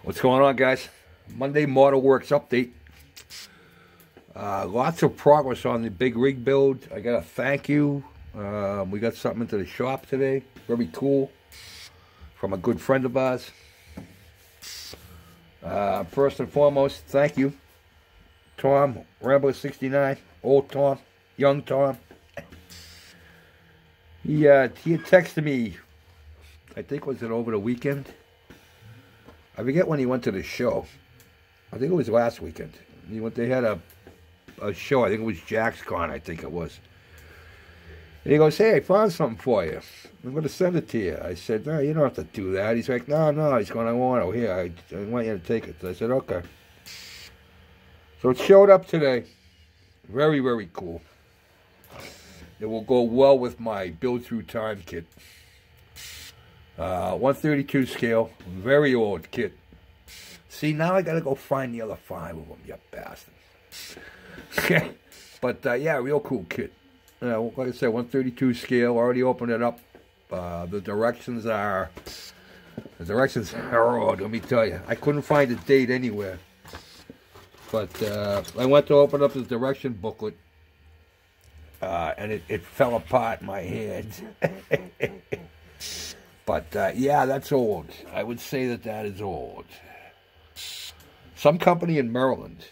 What's going on, guys? Monday Model Works update. Lots of progress on the big rig build. I got a thank you. We got something into the shop today. Very cool. From a good friend of ours. First and foremost, thank you. Tom, Rambler 69. Old Tom. Young Tom. He had texted me, I think was it over the weekend? I forget when he went to the show. I think it was last weekend. They had a show. I think it was JaxCon, I think it was. And he goes, hey, I found something for you. I'm going to send it to you. I said, no, you don't have to do that. He's like, no. He's going, I want it. Here, I want you to take it. So I said, okay. So it showed up today. Very, very cool. It will go well with my build through time kit. 132 scale. Very old kit. See, now I got to go find the other 5 of them, you bastard. But, yeah, real cool kit. Like I said, 132 scale. Already opened it up. The directions are odd, let me tell you. I couldn't find a date anywhere. But I went to open up the direction booklet. And it fell apart in my hands. But, yeah, that's old. I would say that is old. Some company in Maryland.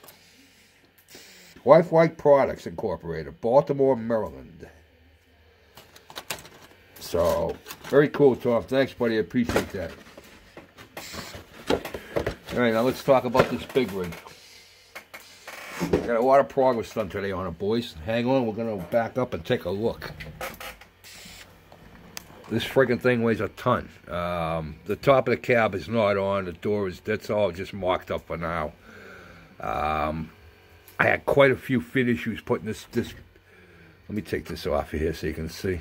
Wife White Products Incorporated, Baltimore, Maryland. So, very cool, Tom. Thanks, buddy. I appreciate that. All right, now let's talk about this big rig. Got a lot of progress done today on it, boys. Hang on, we're going to back up and take a look. This friggin' thing weighs a ton. The top of the cab is not on. The door is, that's all just marked up for now. I had quite a few fit issues putting this, let me take this off of here so you can see.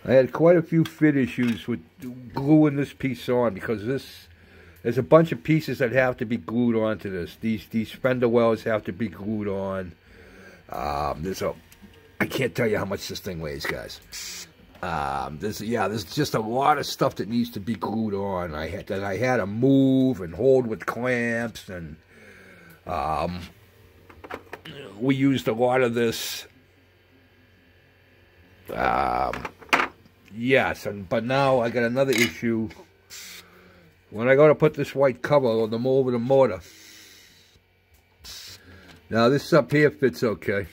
I had quite a few fit issues with gluing this piece on because there's a bunch of pieces that have to be glued onto this. These fender wells have to be glued on. I can't tell you how much this thing weighs, guys. There's just a lot of stuff that needs to be glued on. I had to move and hold with clamps, and we used a lot of this. Yes, but now I got another issue. When I go to put this white cover on them over the motor, now this up here fits okay.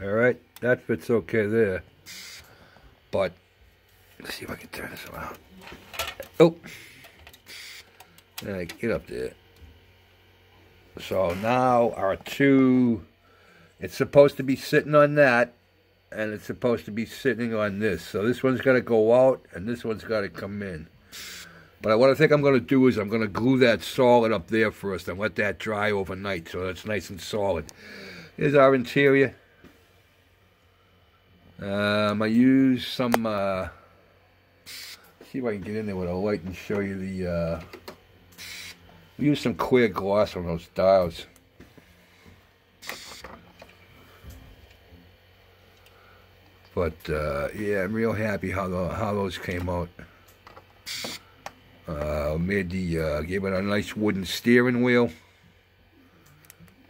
All right, that fits okay there. But let's see if I can turn this around. Oh, all right, get up there. So now our two, it's supposed to be sitting on that, and it's supposed to be sitting on this. So this one's got to go out, and this one's got to come in. But what I think I'm going to do is I'm going to glue that solid up there first and let that dry overnight so it's nice and solid. Here's our interior. I use some, see if I can get in there with a light and show you the, we use some clear gloss on those dials. But, yeah, I'm real happy how those came out. Gave it a nice wooden steering wheel.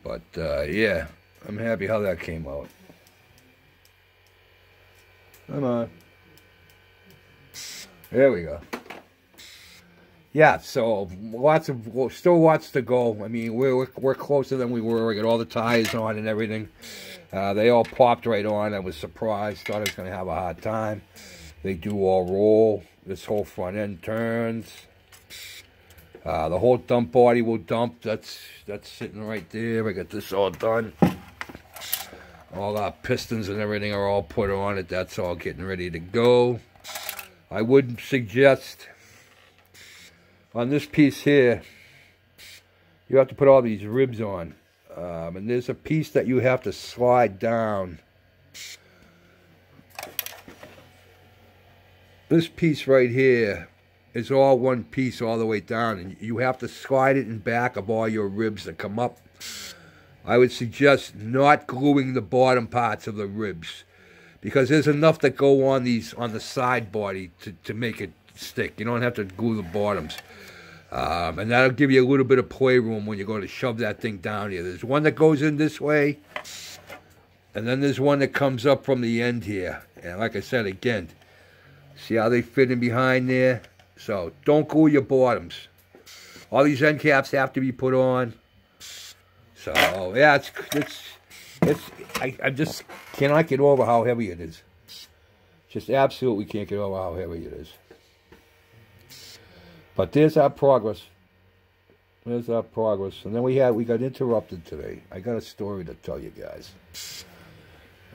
But, yeah, I'm happy how that came out. Come on. There we go. Yeah, so still lots to go. I mean, we're closer than we were. We got all the tires on and everything. They all popped right on. I was surprised. Thought I was going to have a hard time. They do all roll. This whole front end turns. The whole dump body will dump. That's sitting right there. I got this all done. All our pistons and everything are all put on it. That's all getting ready to go. I would suggest on this piece here, you have to put all these ribs on. And there's a piece that you have to slide down. This piece right here is all one piece all the way down, and you have to slide it in back of all your ribs that come up. I would suggest not gluing the bottom parts of the ribs because there's enough that go on the side body to make it stick. You don't have to glue the bottoms. And that'll give you a little bit of playroom when you're going to shove that thing down here. There's one that goes in this way, and then there's one that comes up from the end here. And like I said, again, see how they fit in behind there? So don't glue your bottoms. All these end caps have to be put on. So yeah, I just cannot get over how heavy it is. Just absolutely can't get over how heavy it is. But there's our progress. There's our progress. And then we got interrupted today. I got a story to tell you guys.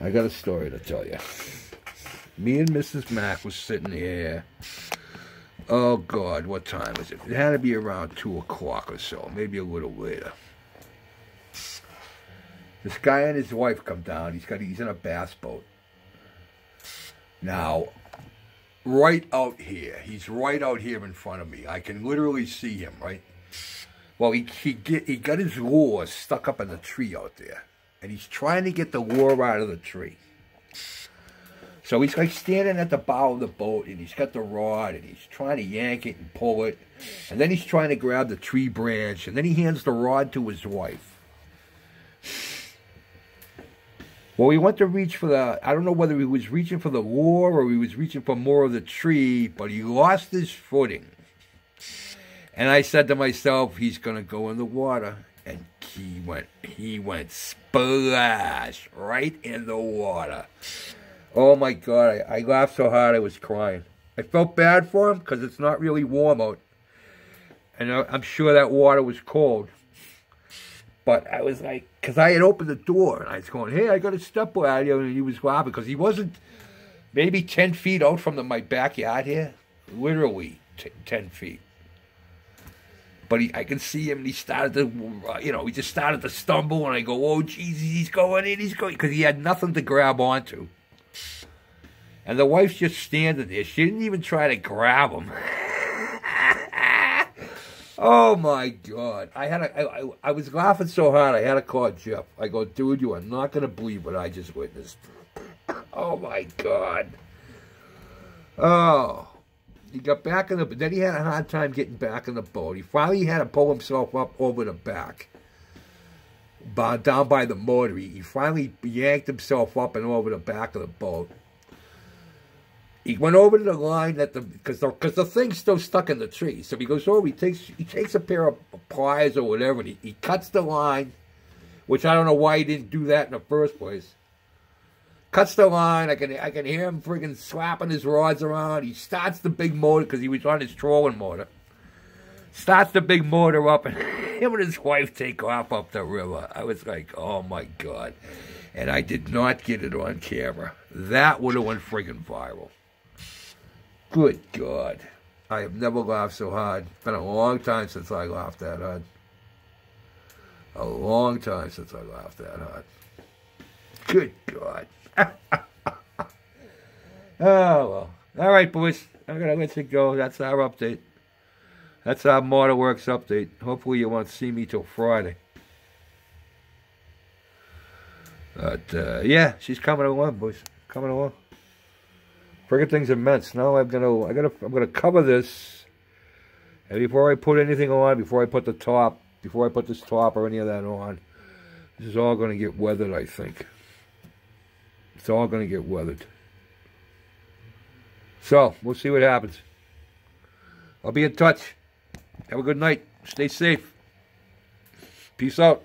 I got a story to tell you. Me and Mrs. Mac was sitting here. Oh, God, what time was it? It had to be around 2 o'clock or so, maybe a little later. This guy and his wife come down. He's in a bass boat. Now, right out here. He's right out here in front of me. I can literally see him, right? Well, he got his lure stuck up in the tree out there. And he's trying to get the lure out of the tree. So he's like standing at the bow of the boat, and he's got the rod, and he's trying to yank it and pull it. And then he's trying to grab the tree branch, and then he hands the rod to his wife. Well, he went to reach for I don't know whether he was reaching for the lure or he was reaching for more of the tree, but he lost his footing. And I said to myself, he's going to go in the water. And he went splash right in the water. Oh my God, I laughed so hard I was crying. I felt bad for him because it's not really warm out. And I'm sure that water was cold. But I was like, because I had opened the door, and I was going, hey, I got a step out here, and he was laughing, because he wasn't maybe 10 feet out from my backyard here. Literally 10 feet. But I can see him, and he started to, he just started to stumble, and I go, oh, Jesus, he's going in, because he had nothing to grab onto. And the wife's just standing there. She didn't even try to grab him. Oh my God! I was laughing so hard I had to call Jeff. I go, dude, you are not gonna believe what I just witnessed. Oh my God! Oh, he got back in the. Then he had a hard time getting back in the boat. He finally had to pull himself up over the back, down by the motor. He finally yanked himself up and over the back of the boat. He went over to the line because the thing's still stuck in the tree. So he goes over. He takes a pair of pliers or whatever. And he cuts the line, which I don't know why he didn't do that in the first place. Cuts the line. I can hear him friggin' slapping his rods around. He starts the big motor because he was on his trolling motor. Starts the big motor up, and him and his wife take off up the river. I was like, oh my God! And I did not get it on camera. That would have went friggin' viral. Good God. I have never laughed so hard. It's been a long time since I laughed that hard. A long time since I laughed that hard. Good God. Oh, well. All right, boys. I'm going to let you go. That's our update. That's our Motorworks update. Hopefully you won't see me till Friday. But, yeah, she's coming along, boys. Coming along. Friggin' thing's immense. Now I'm gonna cover this, and before I put anything on, before I put this top or any of that on, this is all gonna get weathered. I think it's all gonna get weathered. So we'll see what happens. I'll be in touch. Have a good night. Stay safe. Peace out.